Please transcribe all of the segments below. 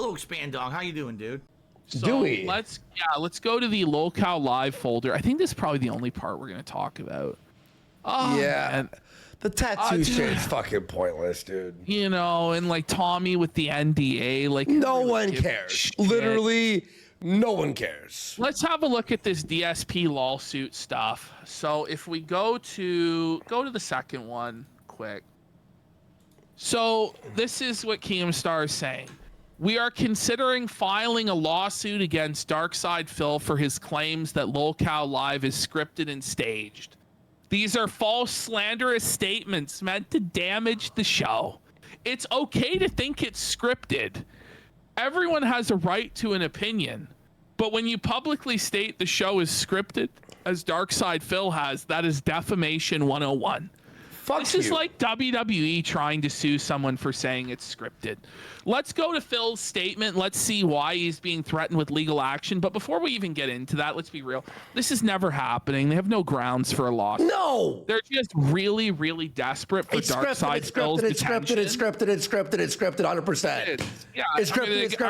Hello, Expand Dog. How you doing, dude? So let's go to the Lolcow live folder. I think this is probably the only part we're gonna talk about. And the tattoo shit's fucking pointless, dude. You know, and like Tommy with the NDA, like no one cares. Literally, no one cares. Let's have a look at this DSP Lolsuit stuff. So if we go to the second one quick. So this is what Keemstar is saying. We are considering filing a lawsuit against Darkside Phil for his claims that Lolcow Live is scripted and staged. These are false, slanderous statements meant to damage the show. It's okay to think it's scripted. Everyone has a right to an opinion. But when you publicly state the show is scripted, as Darkside Phil has, that is defamation 101. This is like WWE trying to sue someone for saying it's scripted. Let's go to Phil's statement. Let's see why he's being threatened with legal action. But before we even get into that, let's be real. This is never happening. They have no grounds for a lawsuit. No. They're just really, really desperate for Darkside Phil's attention. It's scripted, 100%. Yeah. It's scripted,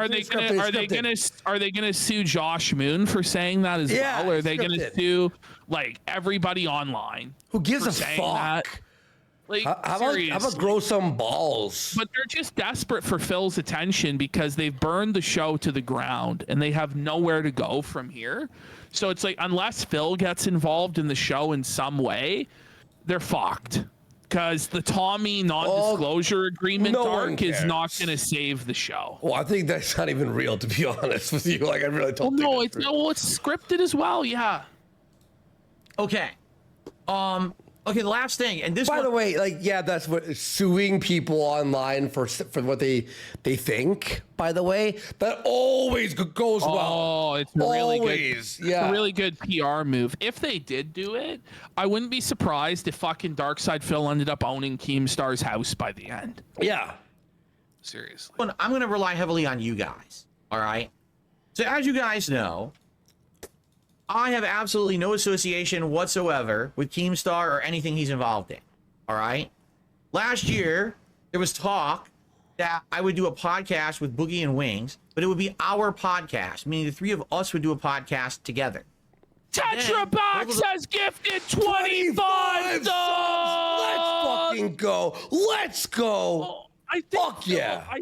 Are they gonna sue Josh Moon for saying that as well? Or are they gonna sue like everybody online? Who gives a fuck? Like, how about grow some balls? But they're just desperate for Phil's attention because they've burned the show to the ground and they have nowhere to go from here. So it's like, unless Phil gets involved in the show in some way, they're fucked. Because the Tommy non-disclosure agreement is not going to save the show. Well, I think that's not even real, to be honest with you. Like, I really don't think it's scripted as well. Yeah. Okay. Okay, the last thing, and this. By the way, like, that's what suing people online for what they think. By the way, that always goes well. Oh, it's really good. It's a really good PR move. If they did do it, I wouldn't be surprised if fucking Darkside Phil ended up owning Keemstar's house by the end. Yeah, seriously. I'm going to rely heavily on you guys. All right. So as you guys know, I have absolutely no association whatsoever with Keemstar or anything he's involved in. All right. Last year, there was talk that I would do a podcast with Boogie and Wings, but it would be our podcast, meaning the three of us would do a podcast together. Tetra Box has gifted 25 subs! Let's fucking go. Let's go. I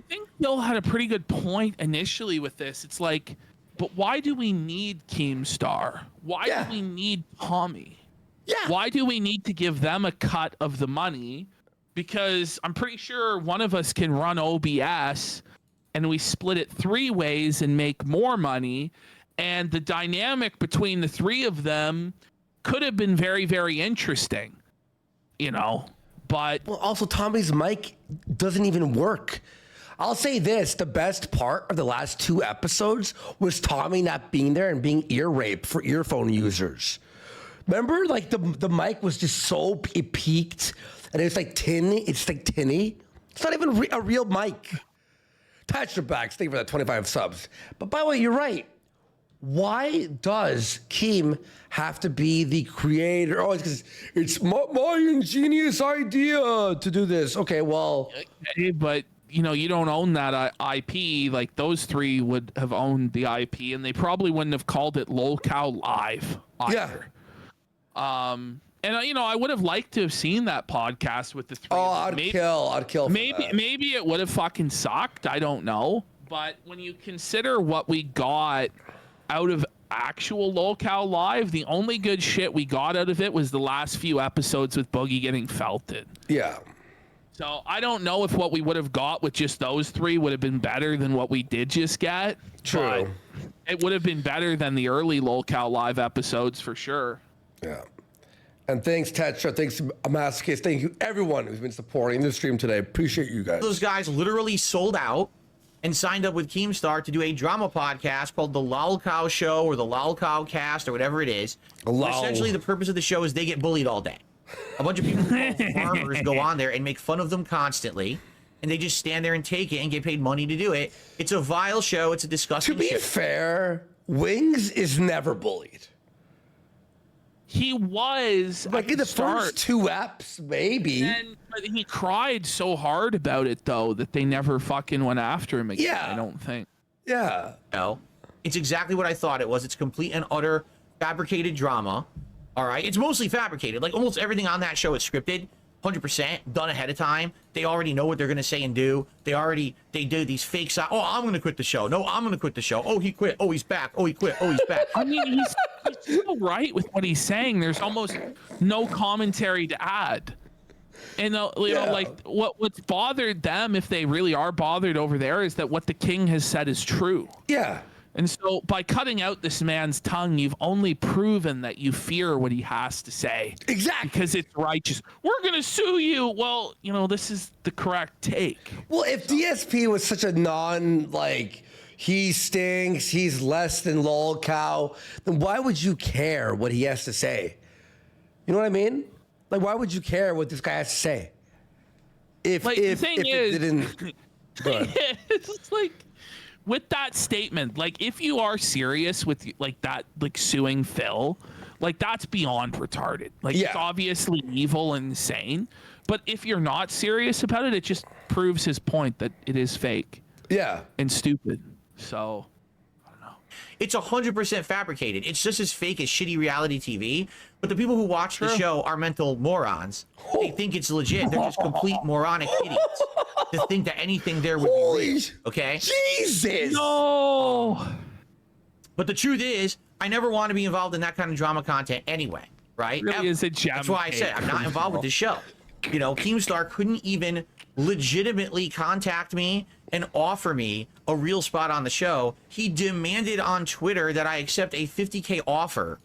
think Bill had a pretty good point initially with this. It's like, but why do we need Keemstar? Why do we need Tommy? Yeah. Why do we need to give them a cut of the money? Because I'm pretty sure one of us can run OBS and we split it 3 ways and make more money. And the dynamic between the 3 of them could have been very, very interesting, you know, but. Well, also Tommy's mic doesn't even work. I'll say this, the best part of the last 2 episodes was Tommy not being there and being ear raped for earphone users. Remember, like the mic was just so, it peaked and it's like tinny. It's like tinny. It's not even a real mic. Touch your backs. Thank you for that 25 subs. But by the way, you're right. Why does Keem have to be the creator? Oh, it's because it's my ingenious idea to do this. Okay, well. But you know, you don't own that IP. Like, those 3 would have owned the IP, and they probably wouldn't have called it Lolcow Live either. Yeah. And you know, I would have liked to have seen that podcast with the 3. Oh, I'd kill. Maybe it would have fucking sucked. I don't know. But when you consider what we got out of actual Lolcow Live, the only good shit we got out of it was the last few episodes with Boogie getting felted. Yeah. So I don't know if what we would have got with just those 3 would have been better than what we did just get. True. It would have been better than the early Lolcow Live episodes for sure. Yeah. And thanks, Tetra. Thanks, Amaskis. Thank you, everyone who's been supporting the stream today. Appreciate you guys. Those guys literally sold out and signed up with Keemstar to do a drama podcast called The Lolcow Show or The Lolcow Cast or whatever it is. Essentially, the purpose of the show is they get bullied all day. A bunch of people called farmers go on there and make fun of them constantly, and they just stand there and take it and get paid money to do it. It's a vile show. It's a disgusting show. To be fair, Wings is never bullied. He was like in the first 2 eps, maybe. But he cried so hard about it though that they never fucking went after him again. Yeah. I don't think. Yeah. No, it's exactly what I thought it was. It's complete and utter fabricated drama. All right, it's mostly fabricated. Like almost everything on that show is scripted, 100% done ahead of time. They already know what they're gonna say and do. They do these fake sides. Oh, I'm gonna quit the show. No, I'm gonna quit the show. Oh, he quit. Oh, he's back. Oh, he quit. Oh, he's back. I mean, he's so right with what he's saying. There's almost no commentary to add. And you know, like what's bothered them, if they really are bothered over there, is that what the king has said is true. Yeah. And so by cutting out this man's tongue, you've only proven that you fear what he has to say. Exactly. Because it's righteous. We're going to sue you. Well, you know, this is the correct take. Well, if DSP was such a like, he stinks, he's less than Lolcow, then why would you care what he has to say? You know what I mean? Like, why would you care what this guy has to say? If the thing is, it didn't... it's like... With that statement, like if you are serious with like that, like suing Phil, like that's beyond retarded. Like it's obviously evil and insane. But if you're not serious about it, it just proves his point that it is fake. Yeah. And stupid. So I don't know. It's 100% fabricated. It's just as fake as shitty reality TV. But the people who watch the show are mental morons. They think it's legit. They're just complete moronic idiots to think that anything there would be real. Okay? Jesus! No! But the truth is, I never want to be involved in that kind of drama content anyway, right? It really is a gem. That's why I said I'm not involved with the show. You know, Keemstar couldn't even legitimately contact me and offer me a real spot on the show. He demanded on Twitter that I accept a $50K offer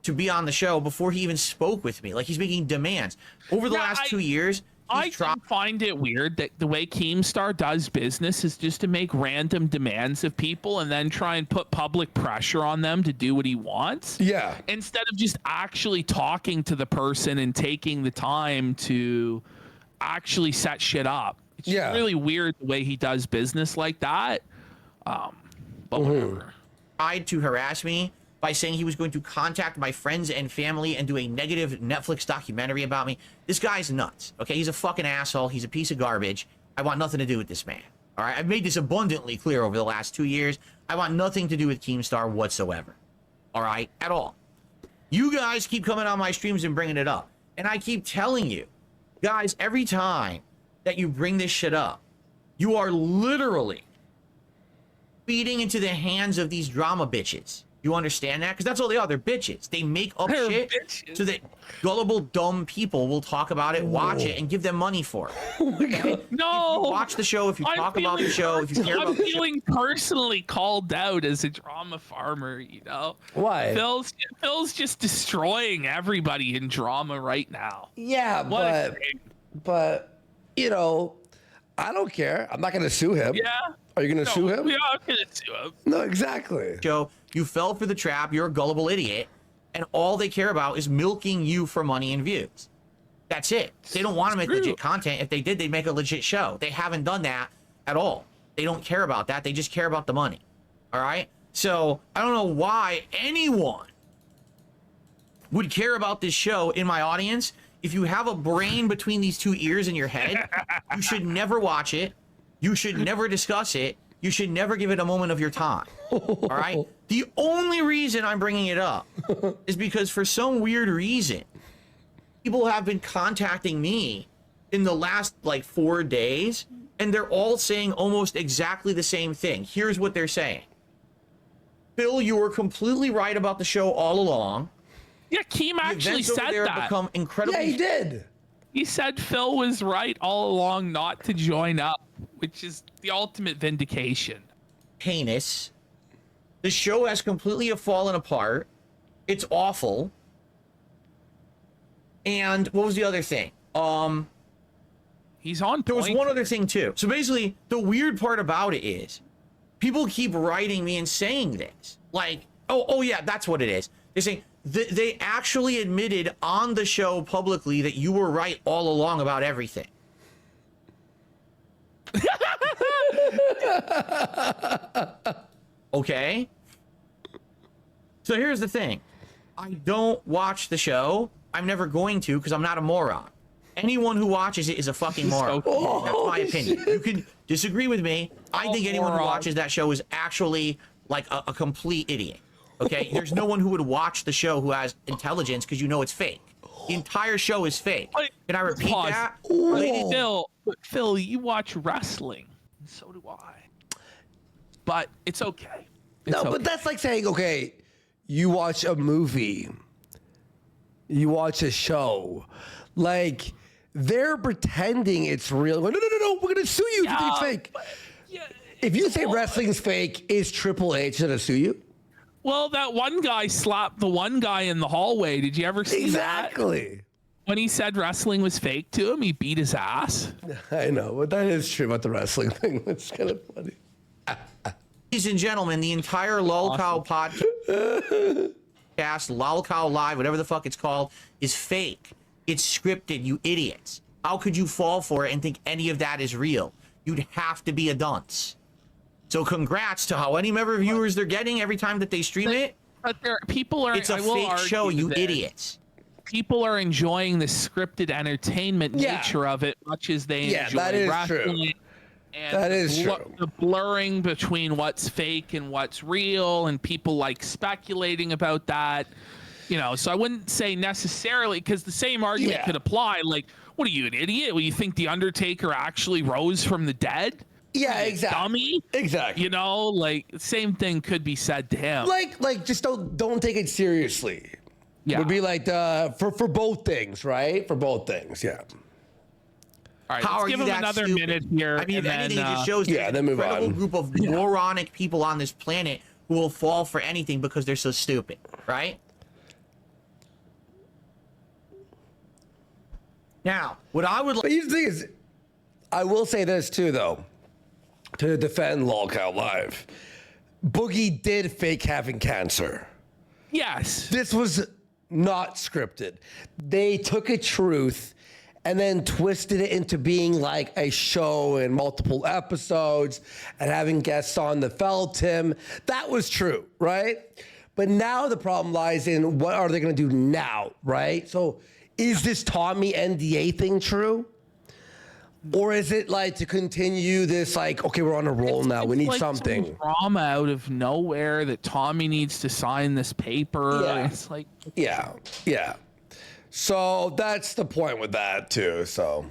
to be on the show before he even spoke with me. Like, he's making demands. Over the last 2 years, I find it weird that the way Keemstar does business is just to make random demands of people and then try and put public pressure on them to do what he wants. Yeah. Instead of just actually talking to the person and taking the time to actually set shit up. It's just really weird the way he does business like that. But whatever. Tried to harass me by saying he was going to contact my friends and family and do a negative Netflix documentary about me. This guy's nuts, okay? He's a fucking asshole. He's a piece of garbage. I want nothing to do with this man, all right? I've made this abundantly clear over the last 2 years. I want nothing to do with Keemstar whatsoever, all right? At all. You guys keep coming on my streams and bringing it up. And I keep telling you, guys, every time that you bring this shit up, you are literally feeding into the hands of these drama bitches. You understand that? Because that's all they are. They're bitches. They make up shit so that gullible, dumb people will talk about it, watch it, and give them money for it. Oh my God. No! If you watch the show, if you talk about the show, if you care about I'm feeling personally called out as a drama farmer, you know? Why? Phil's just destroying everybody in drama right now. Yeah, but you know, I don't care. I'm not going to sue him. Yeah. Are you going to sue him? We are going to sue him. No, exactly. Joe, you fell for the trap. You're a gullible idiot. And all they care about is milking you for money and views. That's it. They don't want to make legit content. If they did, they'd make a legit show. They haven't done that at all. They don't care about that. They just care about the money. All right? So I don't know why anyone would care about this show in my audience. If you have a brain between these two ears in your head, you should never watch it. You should never discuss it. You should never give it a moment of your time. All right? The only reason I'm bringing it up is because for some weird reason, people have been contacting me in the last like 4 days, and they're all saying almost exactly the same thing. Here's what they're saying. Phil, you were completely right about the show all along. Yeah, Keem actually said that. Become incredibly Yeah, he did. He said Phil was right all along not to join up, which is the ultimate vindication. heinous. The show has completely fallen apart. It's awful. And what was the other thing? He's on point. There was one other thing too. So basically, the weird part about it is people keep writing me and saying this. Like, oh yeah, that's what it is. They're saying they actually admitted on the show publicly that you were right all along about everything. Okay. So here's the thing. I don't watch the show. I'm never going to because I'm not a moron. Anyone who watches it is a fucking moron. That's my opinion. disagree with me. I think anyone who watches that show is actually like a complete idiot. Okay, there's no one who would watch the show who has intelligence because you know it's fake. The entire show is fake. Can I repeat that? Phil, you watch wrestling, and so do I. But it's okay. But that's like saying, okay, you watch a movie, you watch a show, like they're pretending it's real. No, we're gonna sue you if you think it's fake. If you say wrestling's fake, is Triple H gonna sue you? Well, that one guy slapped the one guy in the hallway. Did you ever see that? Exactly. When he said wrestling was fake to him, he beat his ass. I know, but that is true about the wrestling thing. That's kind of funny. Ladies and gentlemen, the entire Lolcow podcast, Lolcow Live, whatever the fuck it's called, is fake. It's scripted, you idiots. How could you fall for it and think any of that is real? You'd have to be a dunce. So congrats to how many member viewers they're getting every time that they stream it. But people are. It's a fake show, you idiots. People are enjoying the scripted entertainment nature of it, much as they enjoy that is wrestling. true. And that is true. The blurring between what's fake and what's real, and people like speculating about that. You know, so I wouldn't say necessarily, because the same argument could apply. Like, what are you, an idiot? Well, you think the Undertaker actually rose from the dead? Yeah, exactly. Dummy. Exactly. You know, like same thing could be said to him. Like just don't take it seriously. Yeah. Would be like for both things, right? For both things, yeah. All right, How let's are give you him that another stupid? minute here. I mean, if and anything, then, it just shows there's then an move incredible on. group of moronic people on this planet who will fall for anything because they're so stupid, right? Now, what I would like... But the thing is, I will say this too, though, to defend Lolcow Live. Boogie did fake having cancer. yes. This was not scripted. They took a truth and then twisted it into being like a show in multiple episodes and having guests on that felt him. That was true, right? But now the problem lies in what are they going to do now, right? So is this Tommy NDA thing true? Or is it like to continue this, like, okay, we're on a roll now. We need like something. Some drama out of nowhere that Tommy needs to sign this paper. Yeah. It's like, Yeah. So that's the point with that too. So.